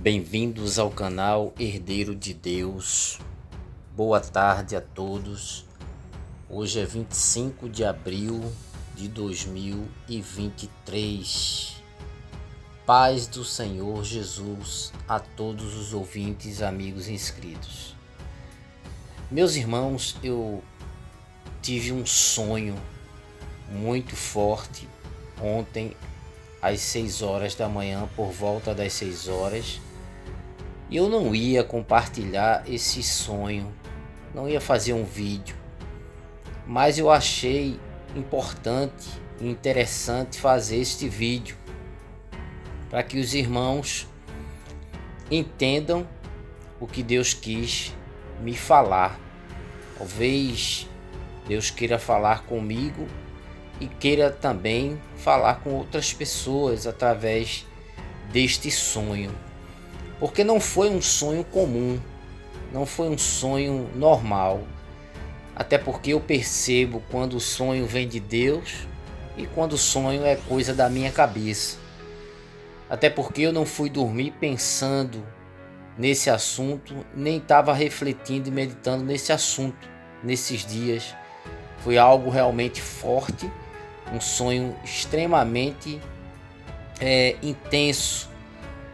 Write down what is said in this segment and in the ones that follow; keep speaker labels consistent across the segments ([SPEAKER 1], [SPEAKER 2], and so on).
[SPEAKER 1] Bem-vindos ao canal Herdeiro de Deus. Boa tarde a todos. Hoje é 25 de abril de 2023. Paz do Senhor Jesus a todos os ouvintes, amigos inscritos. Meus irmãos, eu tive um sonho muito forte ontem às 6 horas da manhã, por volta das 6 horas. E eu não ia compartilhar esse sonho, não ia fazer um vídeo, mas eu achei importante e interessante fazer este vídeo para que os irmãos entendam o que Deus quis me falar. Talvez Deus queira falar comigo e queira também falar com outras pessoas através deste sonho. Porque não foi um sonho comum, não foi um sonho normal. Até porque eu percebo quando o sonho vem de Deus e quando o sonho é coisa da minha cabeça. Até porque eu não fui dormir pensando nesse assunto, nem estava refletindo e meditando nesse assunto nesses dias. Foi algo realmente forte, um sonho extremamente intenso,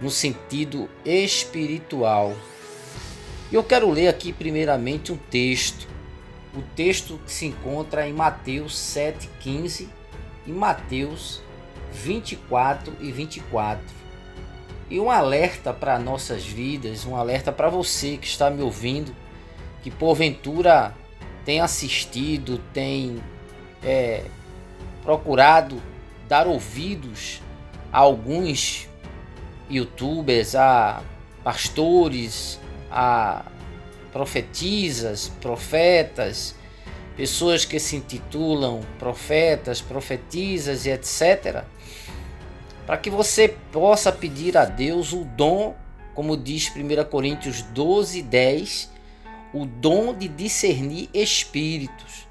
[SPEAKER 1] no sentido espiritual. Eu quero ler aqui primeiramente um texto. O texto que se encontra em Mateus 7,15 e Mateus 24 e 24. E um alerta para nossas vidas, um alerta para você que está me ouvindo, que porventura tem assistido, tem procurado dar ouvidos a alguns youtubers, a pastores, a profetisas, profetas, pessoas que se intitulam profetas, profetisas e etc. Para que você possa pedir a Deus o dom, como diz 1 Coríntios 12:10, o dom de discernir espíritos.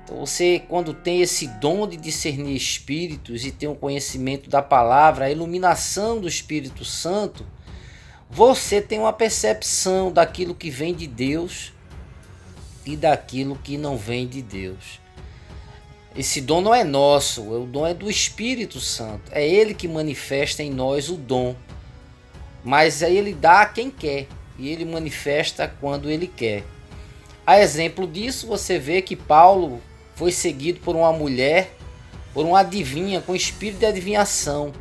[SPEAKER 1] Então você, quando tem esse dom de discernir espíritos e tem um conhecimento da palavra, a iluminação do Espírito Santo, você tem uma percepção daquilo que vem de Deus e daquilo que não vem de Deus. Esse dom não é nosso, o dom é do Espírito Santo. É Ele que manifesta em nós o dom. Mas aí Ele dá a quem quer e Ele manifesta quando Ele quer. A exemplo disso, você vê que Paulo foi seguido por uma mulher, por uma adivinha, com espírito de adivinhação.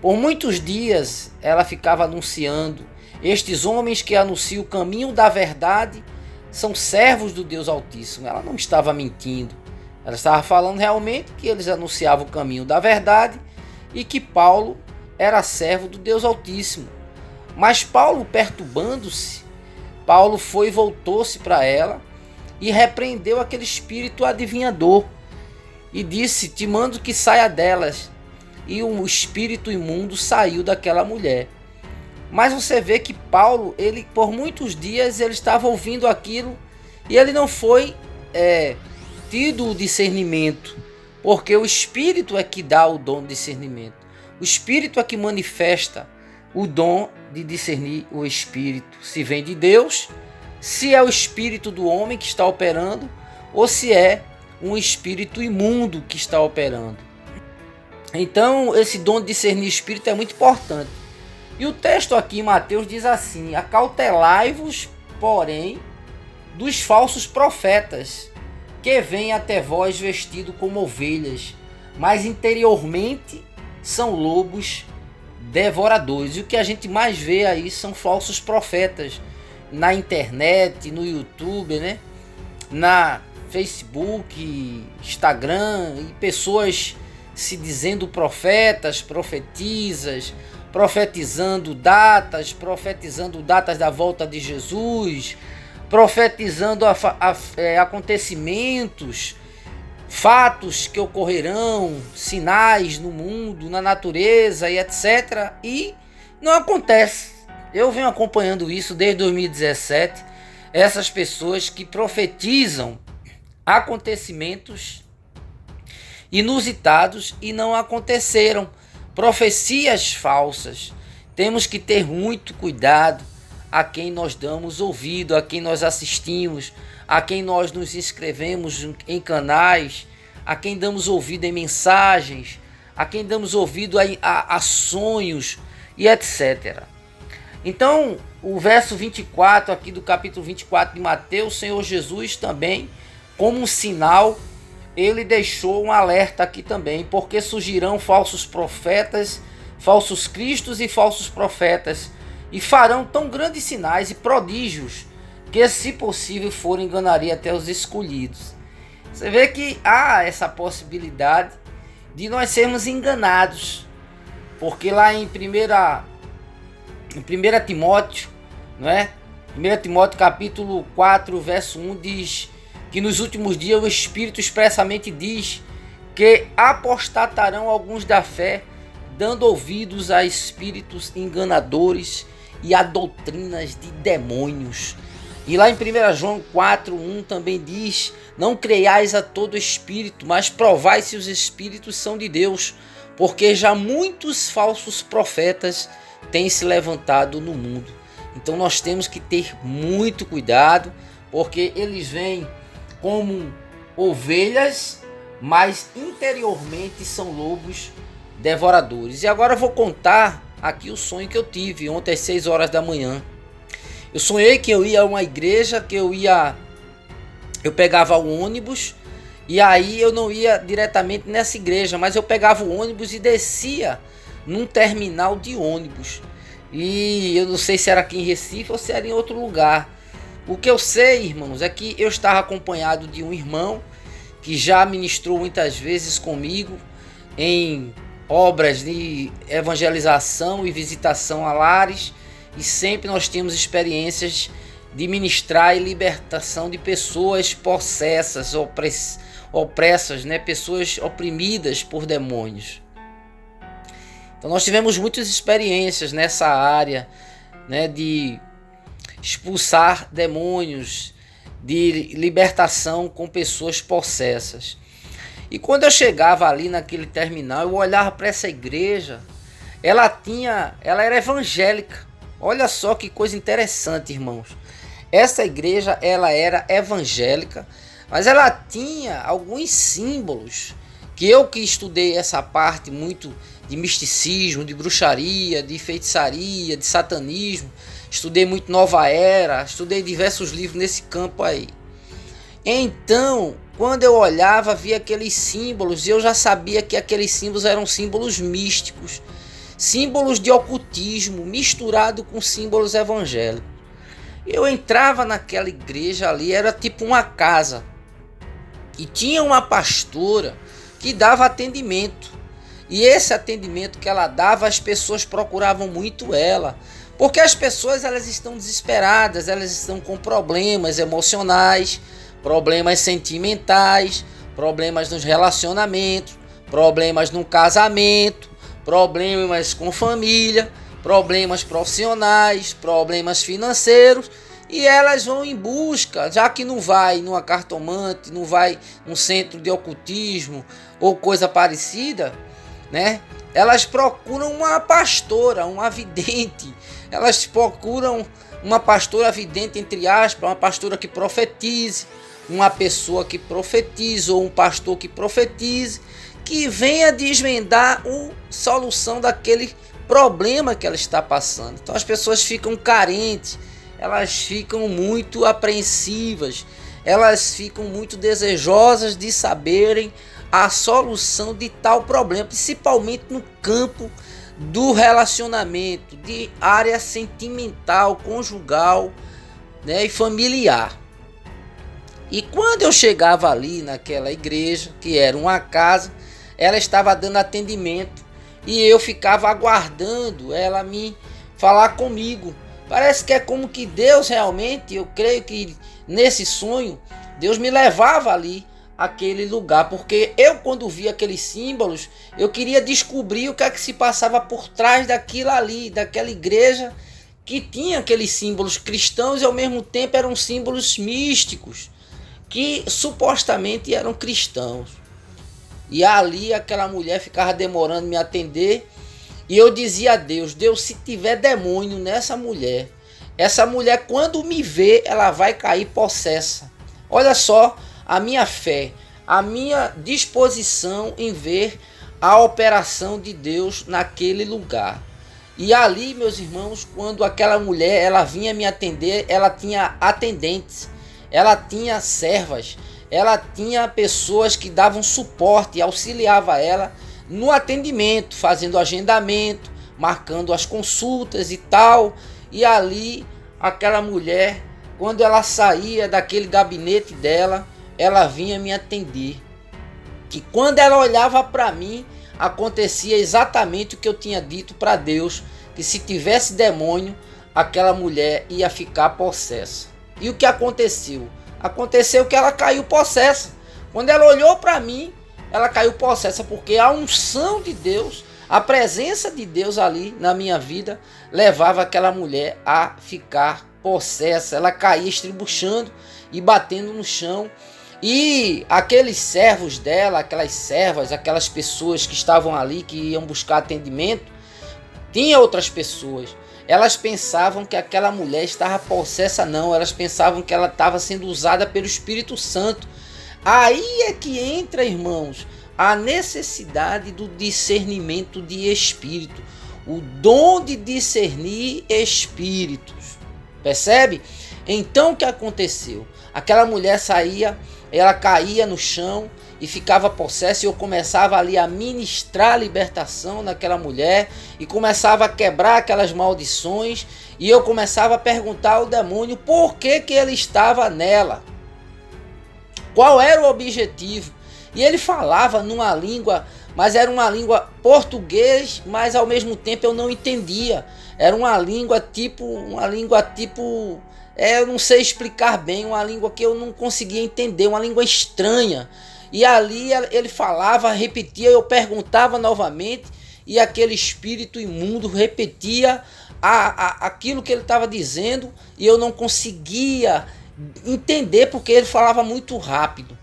[SPEAKER 1] Por muitos dias ela ficava anunciando: estes homens que anunciam o caminho da verdade são servos do Deus Altíssimo. Ela não estava mentindo. Ela estava falando realmente que eles anunciavam o caminho da verdade e que Paulo era servo do Deus Altíssimo. Mas Paulo, perturbando-se, Paulo foi e voltou-se para ela e repreendeu aquele espírito adivinhador e disse: te mando que saia delas. E o espírito imundo saiu daquela mulher. Mas você vê que Paulo, ele por muitos dias ele estava ouvindo aquilo e ele não foi tido o discernimento, porque o Espírito é que dá o dom de discernimento. O Espírito é que manifesta o dom de discernir o Espírito, se vem de Deus, se é o espírito do homem que está operando ou se é um espírito imundo que está operando. Então esse dom de discernir espírito é muito importante. E o texto aqui em Mateus diz assim: acautelai-vos, porém, dos falsos profetas, que vêm até vós vestidos como ovelhas, mas interiormente são lobos devoradores. E o que a gente mais vê aí são falsos profetas na internet, no YouTube, né? Na Facebook, Instagram, e pessoas se dizendo profetas, profetisas, profetizando datas da volta de Jesus, profetizando acontecimentos, fatos que ocorrerão, sinais no mundo, na natureza e etc. E não acontece. Eu venho acompanhando isso desde 2017. Essas pessoas que profetizam acontecimentos inusitados e não aconteceram. Profecias falsas. temos que ter muito cuidado a quem nós damos ouvido, a quem nós assistimos, a quem nós nos inscrevemos em canais, a quem damos ouvido em mensagens, a quem damos ouvido a sonhos e etc. Então, o verso 24 aqui do capítulo 24 de Mateus, o Senhor Jesus também, como um sinal, ele deixou um alerta aqui também, porque surgirão falsos profetas, falsos cristos e falsos profetas, e farão tão grandes sinais e prodígios, que se possível for enganaria até os escolhidos. Você vê que há essa possibilidade de nós sermos enganados, porque lá em 1 Timóteo, não é? 1 Timóteo capítulo 4, verso 1 diz que nos últimos dias o Espírito expressamente diz que apostatarão alguns da fé, dando ouvidos a espíritos enganadores e a doutrinas de demônios. E lá em 1 João 4:1 também diz: não creiais a todo espírito, mas provai se os espíritos são de Deus, porque já muitos falsos profetas têm se levantado no mundo. Então nós temos que ter muito cuidado, porque eles vêm como ovelhas, mas interiormente são lobos devoradores. E agora eu vou contar aqui o sonho que eu tive ontem às 6 horas da manhã. Eu sonhei que eu ia a uma igreja, que eu pegava o ônibus, e aí eu não ia diretamente nessa igreja, mas eu pegava o ônibus e descia num terminal de ônibus. E eu não sei se era aqui em Recife ou se era em outro lugar. O que eu sei, irmãos, é que eu estava acompanhado de um irmão que já ministrou muitas vezes comigo em obras de evangelização e visitação a lares, e sempre nós tínhamos experiências de ministrar e libertação de pessoas possessas, opressas, né? Pessoas oprimidas por demônios. Então nós tivemos muitas experiências nessa área, né, de expulsar demônios, de libertação com pessoas possessas. E quando eu chegava ali naquele terminal, eu olhava para essa igreja, ela era evangélica. Olha só que coisa interessante, irmãos. Essa igreja, ela era evangélica, mas ela tinha alguns símbolos que estudei essa parte muito de misticismo, de bruxaria, de feitiçaria, de satanismo. Estudei muito Nova Era, estudei diversos livros nesse campo aí. Então, quando eu olhava, via aqueles símbolos, e eu já sabia que aqueles símbolos eram símbolos místicos, símbolos de ocultismo, misturado com símbolos evangélicos. Eu entrava naquela igreja ali, era tipo uma casa, e tinha uma pastora que dava atendimento. E esse atendimento que ela dava, as pessoas procuravam muito ela, porque as pessoas, elas estão desesperadas, elas estão com problemas emocionais, problemas sentimentais, problemas nos relacionamentos, problemas no casamento, problemas com família, problemas profissionais, problemas financeiros, e elas vão em busca, já que não vai numa cartomante, não vai num centro de ocultismo ou coisa parecida, né? Elas procuram uma pastora, uma vidente. Elas procuram uma pastora vidente, entre aspas, uma pastora que profetize, uma pessoa que profetize ou um pastor que profetize, que venha desvendar a solução daquele problema que ela está passando. Então as pessoas ficam carentes, elas ficam muito apreensivas, elas ficam muito desejosas de saberem a solução de tal problema, principalmente no campo do relacionamento, de área sentimental, conjugal, né, e familiar. E quando eu chegava ali naquela igreja, que era uma casa, ela estava dando atendimento e eu ficava aguardando ela me falar comigo. Parece que é como que Deus realmente, eu creio que nesse sonho, Deus me levava ali aquele lugar, porque eu, quando vi aqueles símbolos, eu queria descobrir o que é que se passava por trás daquilo ali, daquela igreja que tinha aqueles símbolos cristãos e ao mesmo tempo eram símbolos místicos, que supostamente eram cristãos. E ali aquela mulher ficava demorando me atender, E eu dizia a Deus: Deus, se tiver demônio nessa mulher, essa mulher quando me vê, ela vai cair possessa. Olha só a minha fé, a minha disposição em ver a operação de Deus naquele lugar. E ali, meus irmãos, quando aquela mulher ela vinha me atender, ela tinha atendentes, ela tinha servas, ela tinha pessoas que davam suporte, auxiliava ela no atendimento, fazendo agendamento, marcando as consultas e tal. E ali, aquela mulher, quando ela saía daquele gabinete dela, ela vinha me atender. Que quando ela olhava para mim, acontecia exatamente o que eu tinha dito para Deus, que se tivesse demônio, aquela mulher ia ficar possessa. E o que aconteceu? Aconteceu que ela caiu possessa. Quando ela olhou para mim, ela caiu possessa, porque a unção de Deus, a presença de Deus ali na minha vida, levava aquela mulher a ficar possessa. Ela caía estribuchando e batendo no chão. E aqueles servos dela, aquelas servas, aquelas pessoas que estavam ali, que iam buscar atendimento, tinha outras pessoas. Elas pensavam que aquela mulher estava possessa, não. Elas pensavam que ela estava sendo usada pelo Espírito Santo. Aí é que entra, irmãos, a necessidade do discernimento de espírito. O dom de discernir espíritos. Percebe? Então o que aconteceu? Aquela mulher saía, ela caía no chão e ficava possessa, e eu começava ali a ministrar a libertação naquela mulher e começava a quebrar aquelas maldições, e eu começava a perguntar ao demônio por que ele estava nela, qual era o objetivo. E ele falava numa língua, mas era uma língua português, mas ao mesmo tempo eu não entendia. Era uma língua tipo, eu não sei explicar bem, uma língua que eu não conseguia entender, uma língua estranha. E ali ele falava, repetia, eu perguntava novamente, e aquele espírito imundo repetia aquilo que ele estava dizendo, e eu não conseguia entender, porque ele falava muito rápido.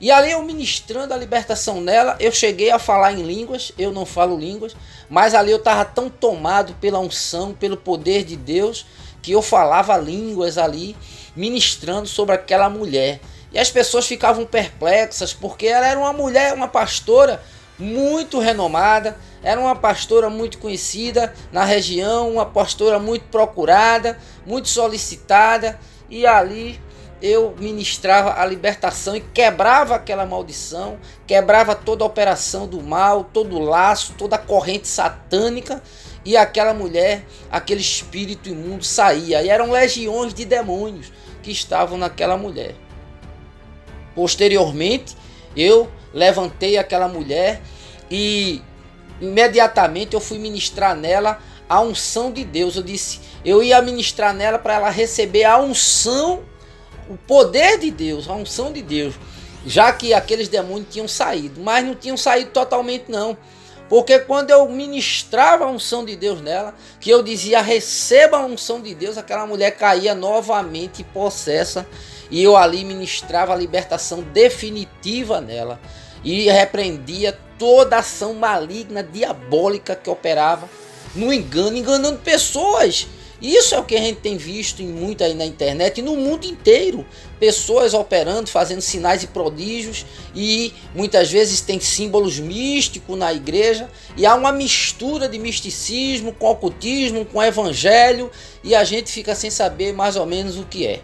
[SPEAKER 1] E ali eu ministrando a libertação nela, eu cheguei a falar em línguas. Eu não falo línguas, mas ali eu estava tão tomado pela unção, pelo poder de Deus, que eu falava línguas ali, ministrando sobre aquela mulher. E as pessoas ficavam perplexas, porque ela era uma mulher, uma pastora muito renomada, era uma pastora muito conhecida na região, uma pastora muito procurada, muito solicitada. E ali eu ministrava a libertação e quebrava aquela maldição, quebrava toda a operação do mal, todo o laço, toda a corrente satânica, e aquela mulher, aquele espírito imundo saía. E eram legiões de demônios que estavam naquela mulher. Posteriormente, eu levantei aquela mulher e imediatamente eu fui ministrar nela a unção de Deus. Eu ia ministrar nela para ela receber a unção, o poder de Deus, a unção de Deus, já que aqueles demônios tinham saído, mas não tinham saído totalmente não, porque quando eu ministrava a unção de Deus nela, que eu dizia receba a unção de Deus, aquela mulher caía novamente possessa, e eu ali ministrava a libertação definitiva nela, e repreendia toda ação maligna, diabólica que operava no engano, enganando pessoas. Isso é o que a gente tem visto em muito aí na internet e no mundo inteiro. Pessoas operando, fazendo sinais e prodígios, e muitas vezes tem símbolos místicos na igreja, e há uma mistura de misticismo com ocultismo, com evangelho, e a gente fica sem saber mais ou menos o que é.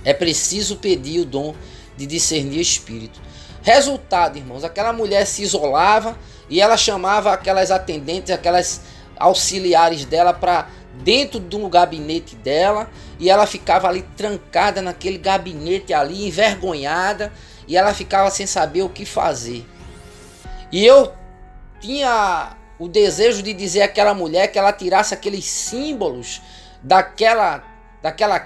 [SPEAKER 1] É preciso pedir o dom de discernir espírito. Resultado, irmãos, aquela mulher se isolava e ela chamava aquelas atendentes, aquelas auxiliares dela para dentro do gabinete dela, e ela ficava ali trancada naquele gabinete ali, envergonhada, e ela ficava sem saber o que fazer. E eu tinha o desejo de dizer àquela mulher que ela tirasse aqueles símbolos daquela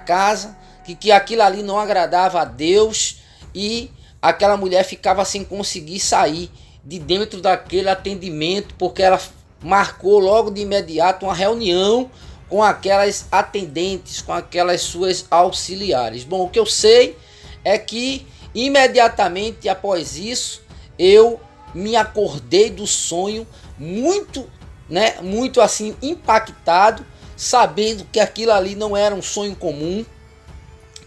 [SPEAKER 1] casa, que aquilo ali não agradava a Deus, e aquela mulher ficava sem conseguir sair de dentro daquele atendimento, porque ela marcou logo de imediato uma reunião com aquelas atendentes, com aquelas suas auxiliares. Bom, o que eu sei é que imediatamente após isso eu me acordei do sonho muito né, muito assim impactado, sabendo que aquilo ali não era um sonho comum,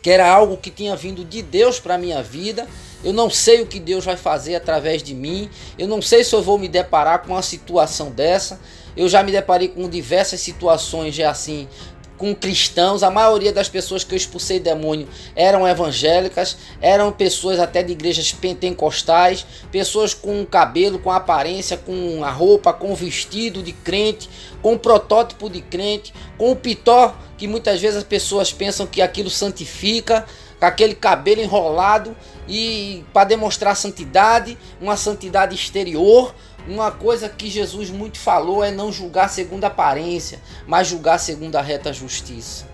[SPEAKER 1] que era algo que tinha vindo de Deus para a minha vida. Eu não sei o que Deus vai fazer através de mim, eu não sei se eu vou me deparar com uma situação dessa. Eu já me deparei com diversas situações já assim, com cristãos. A maioria das pessoas que eu expulsei demônio eram evangélicas, eram pessoas até de igrejas pentecostais, pessoas com cabelo, com aparência, com a roupa, com vestido de crente, com protótipo de crente, com o pitó, que muitas vezes as pessoas pensam que aquilo santifica, com aquele cabelo enrolado, e para demonstrar santidade, uma santidade exterior. Uma coisa que Jesus muito falou é não julgar segundo a aparência, mas julgar segundo a reta justiça.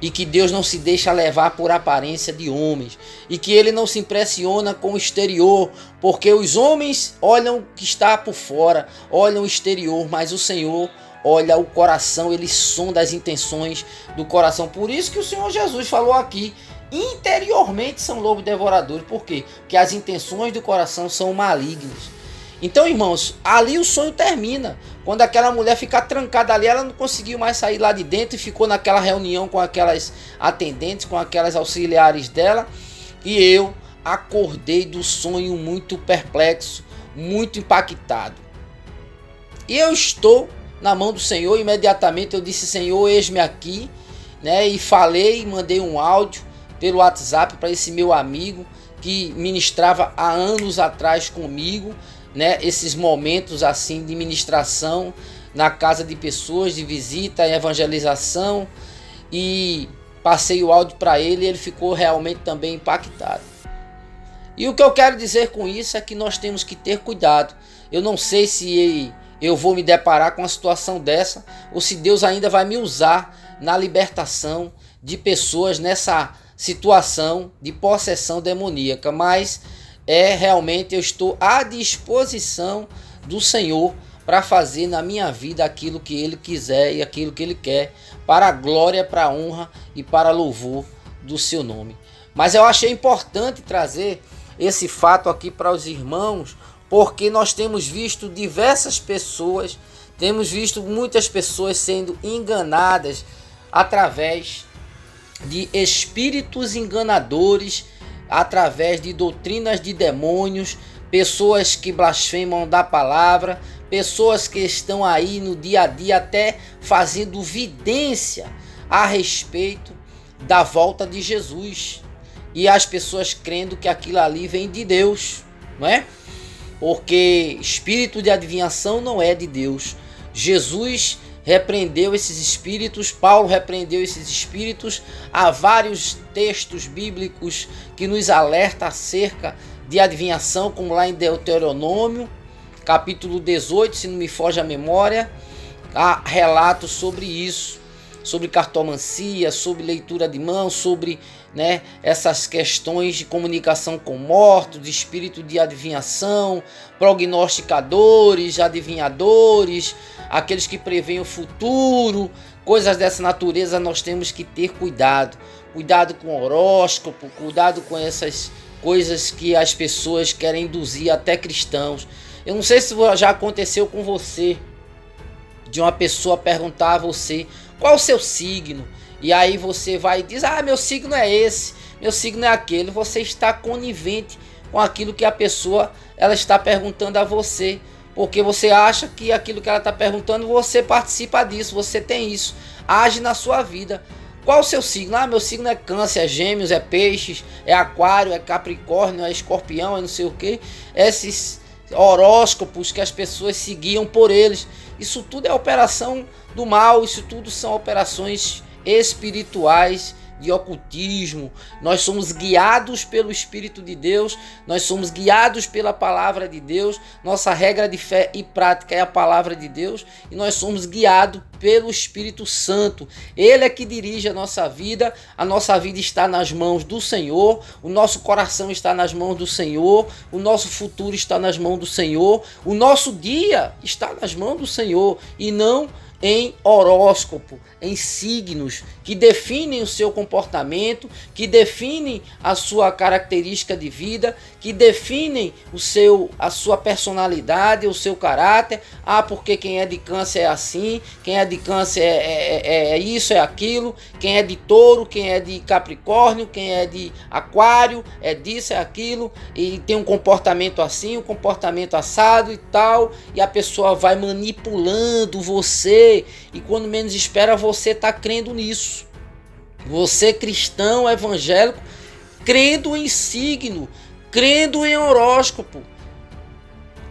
[SPEAKER 1] E que Deus não se deixa levar por aparência de homens, e que Ele não se impressiona com o exterior, porque os homens olham o que está por fora, olham o exterior, mas o Senhor olha o coração, Ele sonda as intenções do coração. Por isso que o Senhor Jesus falou aqui, interiormente são lobos devoradores. Por quê? Porque as intenções do coração são malignas. Então, irmãos, ali o sonho termina. Quando aquela mulher ficar trancada ali, ela não conseguiu mais sair lá de dentro e ficou naquela reunião com aquelas atendentes, com aquelas auxiliares dela. E eu acordei do sonho muito perplexo, muito impactado. E eu estou na mão do Senhor. Imediatamente eu disse: Senhor, eis-me aqui, né? E falei, mandei um áudio pelo WhatsApp para esse meu amigo que ministrava há anos atrás comigo, né, esses momentos assim de ministração na casa de pessoas, de visita e evangelização, e passei o áudio para ele e ele ficou realmente também impactado. E o que eu quero dizer com isso é que nós temos que ter cuidado. Eu não sei se eu vou me deparar com uma situação dessa, ou se Deus ainda vai me usar na libertação de pessoas nessa situação de possessão demoníaca, mas realmente eu estou à disposição do Senhor para fazer na minha vida aquilo que Ele quiser e aquilo que Ele quer, para a glória, para a honra e para louvor do seu nome. Mas eu achei importante trazer esse fato aqui para os irmãos, porque nós temos visto diversas pessoas, temos visto muitas pessoas sendo enganadas através de espíritos enganadores, através de doutrinas de demônios, pessoas que blasfemam da palavra, pessoas que estão aí no dia a dia até fazendo vidência a respeito da volta de Jesus, e as pessoas crendo que aquilo ali vem de Deus, não é? Porque espírito de adivinhação não é de Deus. Jesus repreendeu esses espíritos, Paulo repreendeu esses espíritos. Há vários textos bíblicos que nos alertam acerca de adivinhação, como lá em Deuteronômio, capítulo 18, se não me foge a memória, há relatos sobre isso, sobre cartomancia, sobre leitura de mão, sobre, né, essas questões de comunicação com mortos, de espírito de adivinhação, prognosticadores, adivinhadores, aqueles que preveem o futuro, coisas dessa natureza. Nós temos que ter cuidado com horóscopo, cuidado com essas coisas que as pessoas querem induzir até cristãos. Eu não sei se já aconteceu com você, de uma pessoa perguntar a você qual o seu signo, e aí você vai e diz: meu signo é esse, meu signo é aquele. Você está conivente com aquilo que a pessoa ela está perguntando a você, porque você acha que aquilo que ela está perguntando, você participa disso, você tem isso, age na sua vida. Qual o seu signo? Meu signo é Câncer, é Gêmeos, é Peixes, é Aquário, é Capricórnio, é Escorpião, é não sei o que. Esses horóscopos que as pessoas seguiam por eles, isso tudo é operação do mal, isso tudo são operações espirituais de ocultismo. Nós somos guiados pelo Espírito de Deus, nós somos guiados pela palavra de Deus. Nossa regra de fé e prática é a palavra de Deus, e nós somos guiados pelo Espírito Santo. Ele é que dirige a nossa vida está nas mãos do Senhor, o nosso coração está nas mãos do Senhor, o nosso futuro está nas mãos do Senhor, o nosso dia está nas mãos do Senhor, e não em horóscopo, em signos que definem o seu comportamento, que definem a sua característica de vida, que definem a sua personalidade, o seu caráter. Porque quem é de câncer é assim, quem é de câncer é isso, é aquilo, quem é de touro, quem é de capricórnio, quem é de aquário, é disso, é aquilo, e tem um comportamento assim, um comportamento assado e tal, e a pessoa vai manipulando você. E quando menos espera, você está crendo nisso. Você, cristão evangélico, crendo em signo, crendo em horóscopo,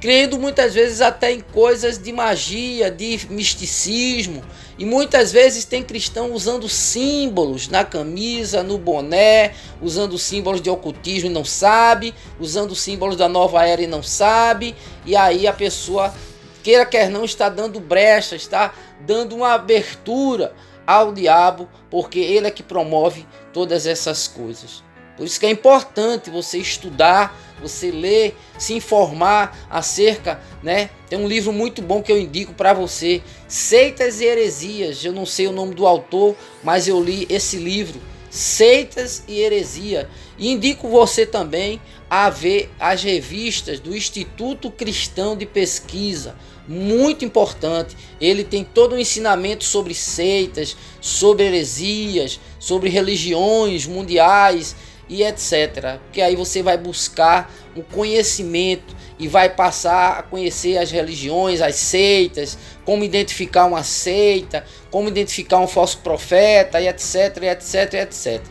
[SPEAKER 1] crendo muitas vezes até em coisas de magia, de misticismo. E muitas vezes tem cristão usando símbolos na camisa, no boné, usando símbolos de ocultismo e não sabe, usando símbolos da nova era e não sabe. E aí a pessoa, queira quer não, está dando brecha, está dando uma abertura ao diabo, porque ele é que promove todas essas coisas. Por isso que é importante você estudar, você ler, se informar acerca, né? Tem um livro muito bom que eu indico para você, Seitas e Heresias. Eu não sei o nome do autor, mas eu li esse livro, Seitas e Heresia. E indico você também a ver as revistas do Instituto Cristão de Pesquisa. Muito importante, ele tem todo um ensinamento sobre seitas, sobre heresias, sobre religiões mundiais e etc. Porque aí você vai buscar um conhecimento e vai passar a conhecer as religiões, as seitas, como identificar uma seita, como identificar um falso profeta e etc, etc, etc.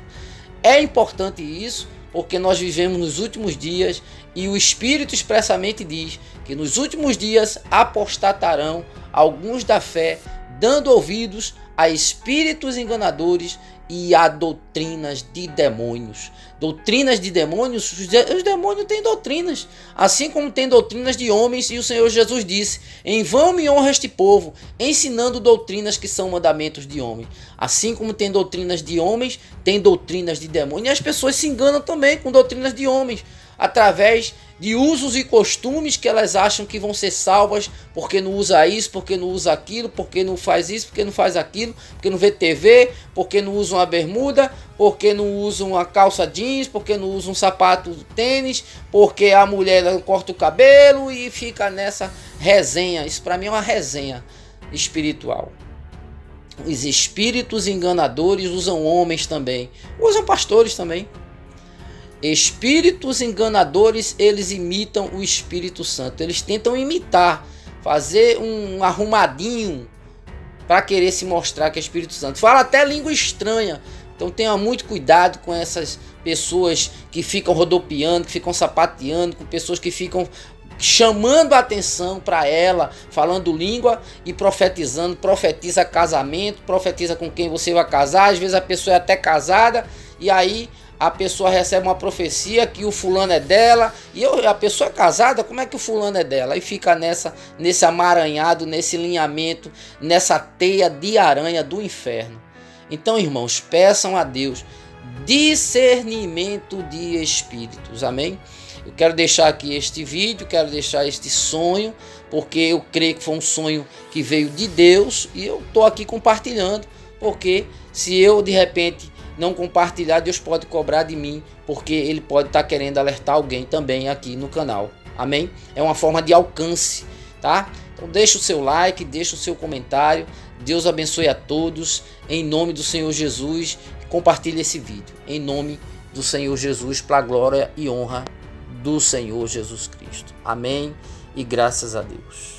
[SPEAKER 1] É importante isso, porque nós vivemos nos últimos dias e o Espírito expressamente diz que nos últimos dias apostatarão alguns da fé, dando ouvidos a espíritos enganadores e a doutrinas de demônios. Doutrinas de demônios, os demônios têm doutrinas, assim como tem doutrinas de homens, e o Senhor Jesus disse: em vão me honra este povo, ensinando doutrinas que são mandamentos de homem. Assim como tem doutrinas de homens, tem doutrinas de demônios, e as pessoas se enganam também com doutrinas de homens, através de usos e costumes que elas acham que vão ser salvas, porque não usa isso, porque não usa aquilo, porque não faz isso, porque não faz aquilo, porque não vê TV, porque não usa uma bermuda, porque não usa uma calça jeans, porque não usa um sapato tênis, porque a mulher não corta o cabelo e fica nessa resenha. Isso para mim é uma resenha espiritual. Os espíritos enganadores usam homens também, usam pastores também. Espíritos enganadores, eles imitam o Espírito Santo. Eles tentam imitar, fazer um arrumadinho para querer se mostrar que é Espírito Santo. Fala até língua estranha. Então tenha muito cuidado com essas pessoas que ficam rodopiando, que ficam sapateando, com pessoas que ficam chamando a atenção para ela, falando língua e profetizando. Profetiza casamento, profetiza com quem você vai casar. Às vezes a pessoa é até casada e aí a pessoa recebe uma profecia que o fulano é dela, e a pessoa é casada, como é que o fulano é dela? E fica nesse amaranhado, nesse linhamento, nessa teia de aranha do inferno. Então, irmãos, peçam a Deus discernimento de espíritos, amém? Eu quero deixar aqui este vídeo, quero deixar este sonho, porque eu creio que foi um sonho que veio de Deus, e eu estou aqui compartilhando, porque se eu de repente não compartilhar, Deus pode cobrar de mim, porque Ele pode estar querendo alertar alguém também aqui no canal, amém? É uma forma de alcance, tá? Então deixa o seu like, deixa o seu comentário, Deus abençoe a todos, em nome do Senhor Jesus, compartilhe esse vídeo, em nome do Senhor Jesus, para a glória e honra do Senhor Jesus Cristo, amém? E graças a Deus.